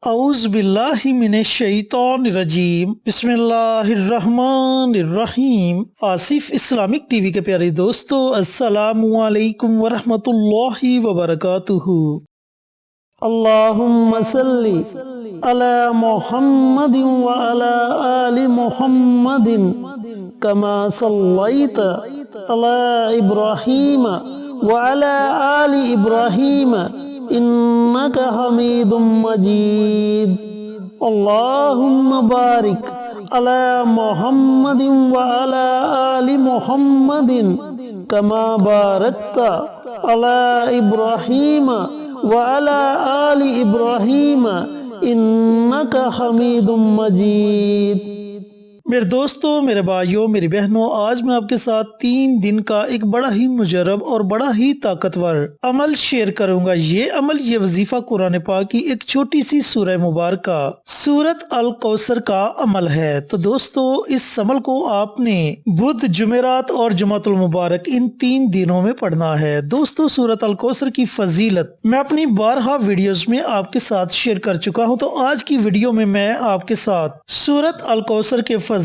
اعوذ باللہ من الشیطان الرجیم بسم اللہ الرحمن الرحیم۔ آصف اسلامک ٹی وی کے پیارے دوستو، السلام علیکم ورحمۃ اللہ وبرکاتہ۔ اللہم صلی علی محمد وعلی آل محمد کما صلیت علی ابراہیم وعلی آل ابراہیم انک حمید مجید۔ اللہم بارک علی محمد وعلی آل محمد کما بارکت علی ابراہیم وعلی آل ابراہیم انک حمید مجید۔ میرے دوستو، میرے بھائیوں، میری بہنوں، آج میں آپ کے ساتھ 3 دن کا ایک بڑا ہی مجرب اور بڑا ہی طاقتور عمل شیئر کروں گا۔ یہ وظیفہ قرآن پاک کی ایک چھوٹی سی سورہ مبارکہ سورۃ الکوثر کا عمل ہے۔ تو دوستو، اس عمل کو آپ نے بدھ، جمعرات اور جمعۃ المبارک ان 3 دنوں میں پڑھنا ہے۔ دوستو، سورۃ الکوثر کی فضیلت میں اپنی بارہا ویڈیوز میں آپ کے ساتھ شیئر کر چکا ہوں، تو آج کی ویڈیو میں آپ کے ساتھ سورۃ الکوثر کے فضائل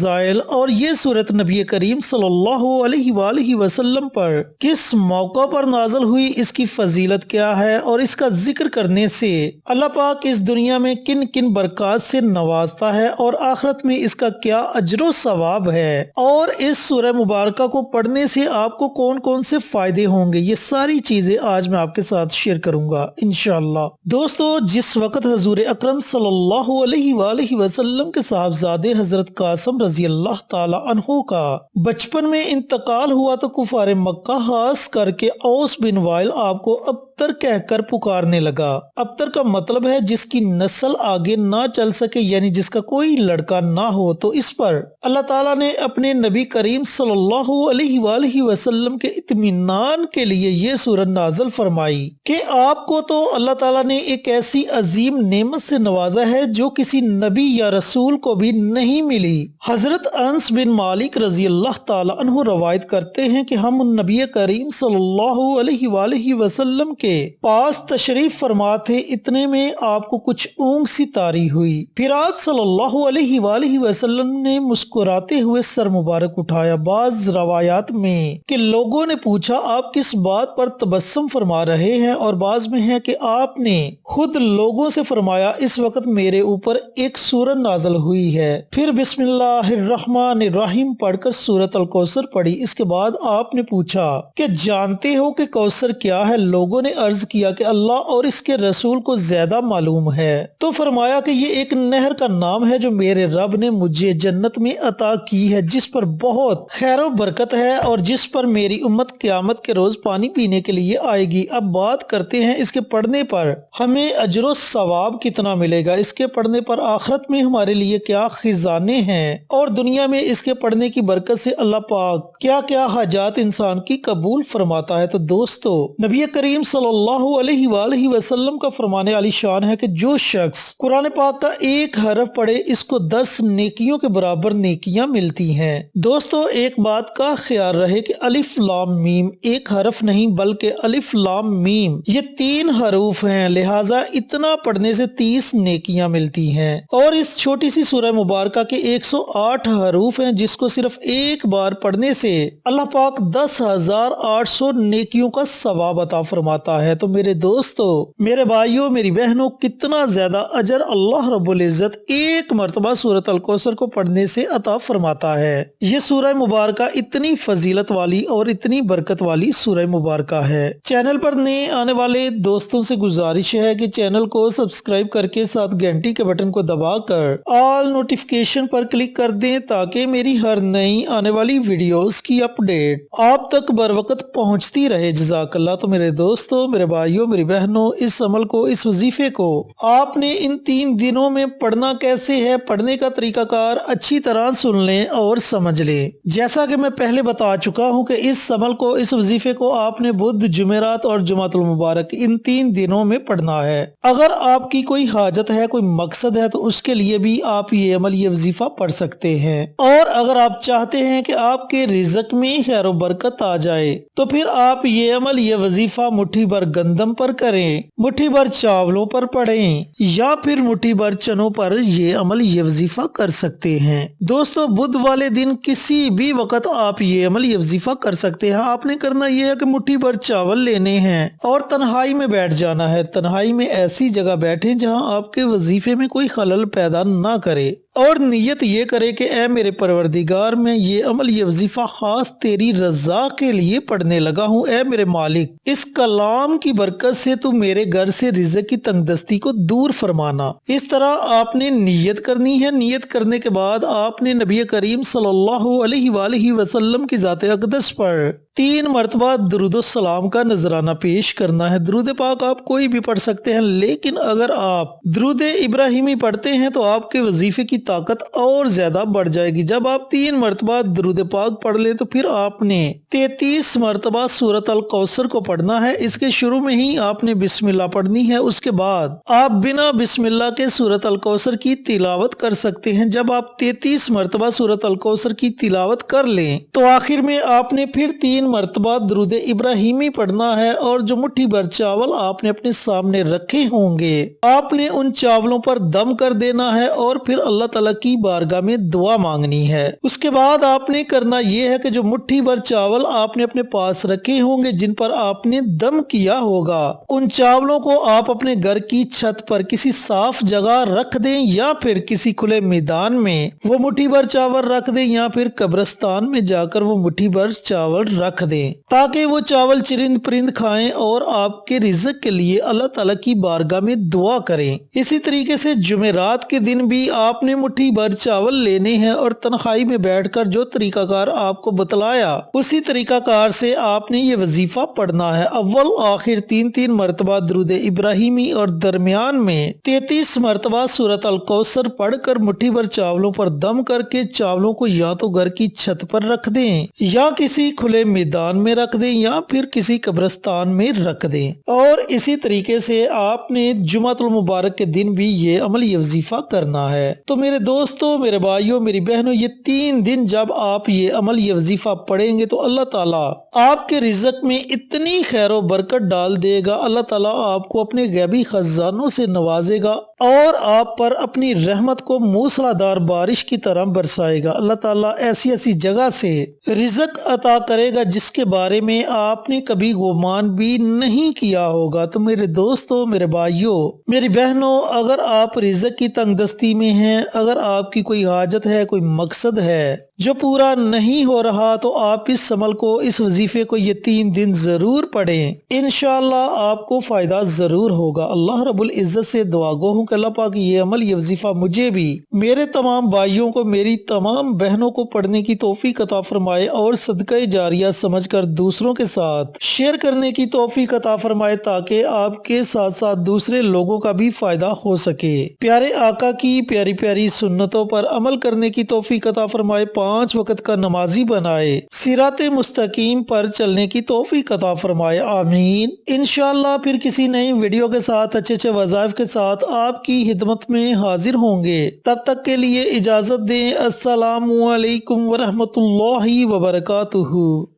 اور یہ سورت نبی کریم صلی اللہ علیہ وآلہ وسلم پر کس موقع پر نازل ہوئی، اس کی فضیلت کیا ہے، اور اس کا ذکر کرنے سے اللہ پاک اس دنیا میں کن کن برکات سے نوازتا ہے، اور آخرت میں اس کا کیا اجر و ثواب ہے، اور اس سورہ مبارکہ کو پڑھنے سے آپ کو کون کون سے فائدے ہوں گے، یہ ساری چیزیں آج میں آپ کے ساتھ شیئر کروں گا انشاءاللہ۔ دوستو، جس وقت حضور اکرم صلی اللہ علیہ وآلہ وسلم کے صاحبزادے حضرت قاسم رضی اللہ تعالی عنہ کا بچپن میں انتقال ہوا، تو کفار مکہ خاص کر کے اوس بن وائل آپ کو ابتر کہہ کر پکارنے لگا۔ ابتر کا مطلب ہے جس کی نسل آگے نہ چل سکے، یعنی جس کا کوئی لڑکا نہ ہو۔ تو اس پر اللہ تعالیٰ نے اپنے نبی کریم صلی اللہ علیہ وآلہ وسلم کے اطمینان کے لیے یہ سورت نازل فرمائی کہ آپ کو تو اللہ تعالیٰ نے ایک ایسی عظیم نعمت سے نوازا ہے جو کسی نبی یا رسول کو بھی نہیں ملی۔ حضرت انس بن مالک رضی اللہ تعالی عنہ روایت کرتے ہیں کہ ہم نبی کریم صلی اللہ علیہ وآلہ وسلم کے پاس تشریف فرما تھے، اتنے میں آپ کو کچھ اونگ سی طاری ہوئی۔ پھر آپ صلی اللہ علیہ وآلہ وسلم نے مسکراتے ہوئے سر مبارک اٹھایا۔ بعض روایات میں کہ لوگوں نے پوچھا آپ کس بات پر تبسم فرما رہے ہیں، اور بعض میں ہے کہ آپ نے خود لوگوں سے فرمایا اس وقت میرے اوپر ایک سورت نازل ہوئی ہے۔ پھر بسم اللہ الرحمن الرحیم پڑھ کر سورۃ الکوثر پڑھی۔ اس کے بعد آپ نے پوچھا کہ جانتے ہو کہ کوثر کیا ہے؟ لوگوں نے عرض کیا کہ اللہ اور اس کے رسول کو زیادہ معلوم ہے۔ تو فرمایا کہ یہ ایک نہر کا نام ہے جو میرے رب نے مجھے جنت میں عطا کی ہے، جس پر بہت خیر و برکت ہے، اور جس پر میری امت قیامت کے روز پانی پینے کے لیے آئے گی۔ اب بات کرتے ہیں اس کے پڑھنے پر ہمیں اجر و ثواب کتنا ملے گا، اس کے پڑھنے پر آخرت میں ہمارے لیے کیا خزانے ہیں، اور دنیا میں اس کے پڑھنے کی برکت سے اللہ پاک کیا کیا حاجات انسان کی قبول فرماتا ہے۔ تو دوستو، نبی کریم صلی اللہ علیہ وآلہ وسلم کا فرمان علی شان ہے کہ جو شخص قرآن پاک کا ایک حرف پڑھے، اس کو 10 نیکیوں کے برابر نیکیاں ملتی ہیں۔ دوستو، ایک بات کا خیال رہے کہ الف لام میم ایک حرف نہیں بلکہ الف لام میم یہ 3 حروف ہیں، لہٰذا اتنا پڑھنے سے 30 نیکیاں ملتی ہیں، اور اس چھوٹی سی سورہ مبارکہ کے 108 حروف ہیں، جس کو صرف ایک بار پڑھنے سے اللہ پاک 10,800 نیکیوں کا ثواب عطا فرماتا ہے۔ تو میرے دوستو، میرے بھائیوں، میری بہنوں، کتنا زیادہ اجر اللہ رب العزت ایک مرتبہ سورۃ الکوثر کو پڑھنے سے عطا فرماتا ہے۔ یہ سورہ مبارکہ اتنی فضیلت والی اور اتنی برکت والی سورہ مبارکہ ہے۔ چینل پر نئے آنے والے دوستوں سے گزارش ہے کہ چینل کو سبسکرائب کر کے ساتھ گھنٹی کے بٹن کو دبا کر آل نوٹیفیکیشن پر کلک کر دیں، تاکہ میری ہر نئی آنے والی ویڈیوز کی اپڈیٹ آپ تک بر وقت پہنچتی رہے۔ جزاک اللہ۔ تو میرے دوستوں، میرے بھائیوں، میری بہنوں، اس عمل کو، اس وظیفے کو آپ نے ان 3 دنوں میں پڑھنا کیسے ہے، پڑھنے کا طریقہ کار اچھی طرح سن لیں اور سمجھ لیں۔ جیسا کہ میں پہلے بتا چکا ہوں کہ اس عمل کو، اس وظیفے کو آپ نے بدھ، جمعرات اور جمعۃ المبارک ان 3 دنوں میں پڑھنا ہے۔ اگر آپ کی کوئی حاجت ہے، کوئی مقصد ہے، تو اس کے لیے بھی آپ یہ عمل، یہ وظیفہ پڑھ سکتے سکتے ہیں۔ اور اگر آپ چاہتے ہیں کہ آپ کے رزق میں خیر و برکت آ جائے تو پھر آپ یہ عمل، یہ وظیفہ مٹھی بھر گندم پر کریں، مٹھی بھر چاولوں پر پڑھیں یا پھر مٹھی بھر چنوں پر یہ عمل، یہ وظیفہ کر سکتے ہیں۔ دوستو بدھ والے دن کسی بھی وقت آپ یہ عمل، یہ وظیفہ کر سکتے ہیں۔ آپ نے کرنا یہ ہے کہ مٹھی بھر چاول لینے ہیں اور تنہائی میں بیٹھ جانا ہے۔ تنہائی میں ایسی جگہ بیٹھیں جہاں آپ کے وظیفے میں کوئی خلل پیدا نہ کرے، اور نیت یہ کرے کہ اے میرے پروردگار، میں یہ عمل، یہ وظیفہ خاص تیری رضا کے لیے پڑھنے لگا ہوں۔ اے میرے مالک، اس کلام کی برکت سے تو میرے گھر سے رزق کی تنگ دستی کو دور فرمانا۔ اس طرح آپ نے نیت کرنی ہے۔ نیت کرنے کے بعد آپ نے نبی کریم صلی اللہ علیہ وآلہ وسلم کی ذات اقدس پر 3 مرتبہ درود السلام کا نذرانہ پیش کرنا ہے۔ درود پاک آپ کوئی بھی پڑھ سکتے ہیں، لیکن اگر آپ درود ابراہیمی پڑھتے ہیں تو آپ کے وظیفے کی طاقت اور زیادہ بڑھ جائے گی۔ جب آپ 3 مرتبہ درود پاک پڑھ لیں تو پھر آپ نے 33 مرتبہ سورۃ الکوثر کو پڑھنا ہے۔ اس کے شروع میں ہی آپ نے بسم اللہ پڑھنی ہے۔ اس کے بعد آپ بنا بسم اللہ کے سورۃ الکوثر کی تلاوت کر سکتے ہیں۔ جب آپ 33 مرتبہ سورۃ الکوثر کی تلاوت کر لیں تو آخر میں آپ نے پھر 3 مرتبہ درود ابراہیمی پڑھنا ہے، اور جو مٹھی بھر چاول آپ نے اپنے سامنے رکھے ہوں گے آپ نے ان چاولوں پر دم کر دینا ہے اور پھر اللہ تعالیٰ کی بارگاہ میں دعا مانگنی ہے۔ اس کے بعد آپ نے کرنا یہ ہے کہ جو مٹھی بھر چاول آپ نے اپنے پاس رکھے ہوں گے جن پر آپ نے دم کیا ہوگا، ان چاولوں کو آپ اپنے گھر کی چھت پر کسی صاف جگہ رکھ دیں، یا پھر کسی کھلے میدان میں وہ مٹھی بھر چاول رکھ دیں، یا پھر قبرستان میں جا کر وہ مٹھی بھر چاول رکھ دیں تاکہ وہ چاول چرند پرند کھائیں اور آپ کے رزق کے لیے اللہ تعالیٰ کی بارگاہ میں دعا کریں۔ اسی طریقے سے جمعرات کے دن بھی آپ نے مٹھی بھر چاول لینے ہیں اور تنہائی میں بیٹھ کر جو طریقہ کار آپ کو بتلایا اسی طریقہ کار سے آپ نے یہ وظیفہ پڑھنا ہے۔ اول آخر 3 مرتبہ درود ابراہیمی اور درمیان میں 33 مرتبہ سورۃ الکوثر پڑھ کر مٹھی بھر چاولوں پر دم کر کے چاولوں کو یا تو گھر کی چھت پر رکھ دیں، یا کسی کھلے میدان میں رکھ دیں، یا پھر کسی قبرستان میں رکھ دیں۔ اور اسی طریقے سے آپ نے جمعۃ المبارک کے دن بھی یہ عمل، یہ وظیفہ کرنا ہے۔ تو میرے دوستوں، میرے بھائیوں، میری بہنوں، یہ 3 دن جب آپ یہ عمل، یہ وظیفہ پڑھیں گے تو اللہ تعالیٰ آپ کے رزق میں اتنی خیر و برکت ڈال دے گا، اللہ تعالیٰ آپ کو اپنے غیبی خزانوں سے نوازے گا اور آپ پر اپنی رحمت کو موسلادھار بارش کی طرح برسائے گا۔ اللہ تعالیٰ ایسی ایسی جگہ سے رزق عطا کرے گا جس کے بارے میں آپ نے کبھی گمان بھی نہیں کیا ہوگا۔ تو میرے دوستوں، میرے بھائیوں، میری بہنوں، اگر آپ رزق کی تنگ دستی میں ہیں، اگر آپ کی کوئی حاجت ہے، کوئی مقصد ہے جو پورا نہیں ہو رہا، تو آپ اس عمل کو، اس وظیفے کو یہ 3 دن ضرور پڑھیں۔ انشاءاللہ آپ کو فائدہ ضرور ہوگا۔ اللہ رب العزت سے دعا گو ہوں کہ اللہ پاک یہ عمل، یہ وظیفہ مجھے بھی، میرے تمام بھائیوں کو، میری تمام بہنوں کو پڑھنے کی توفیق عطا فرمائے اور صدقہ جاریہ سمجھ کر دوسروں کے ساتھ شیئر کرنے کی توفیق عطا فرمائے تاکہ آپ کے ساتھ ساتھ دوسرے لوگوں کا بھی فائدہ ہو سکے۔ پیارے آقا کی پیاری پیاری سنتوں پر عمل کرنے کی توفیق عطا فرمائے، 5 وقت کا نمازی بنائے، صراط مستقیم پر چلنے کی توفیق عطا فرمائے، آمین۔ انشاءاللہ پھر کسی نئی ویڈیو کے ساتھ، اچھے اچھے وظائف کے ساتھ آپ کی خدمت میں حاضر ہوں گے۔ تب تک کے لیے اجازت دیں۔ السلام علیکم ورحمۃ اللہ وبرکاتہ۔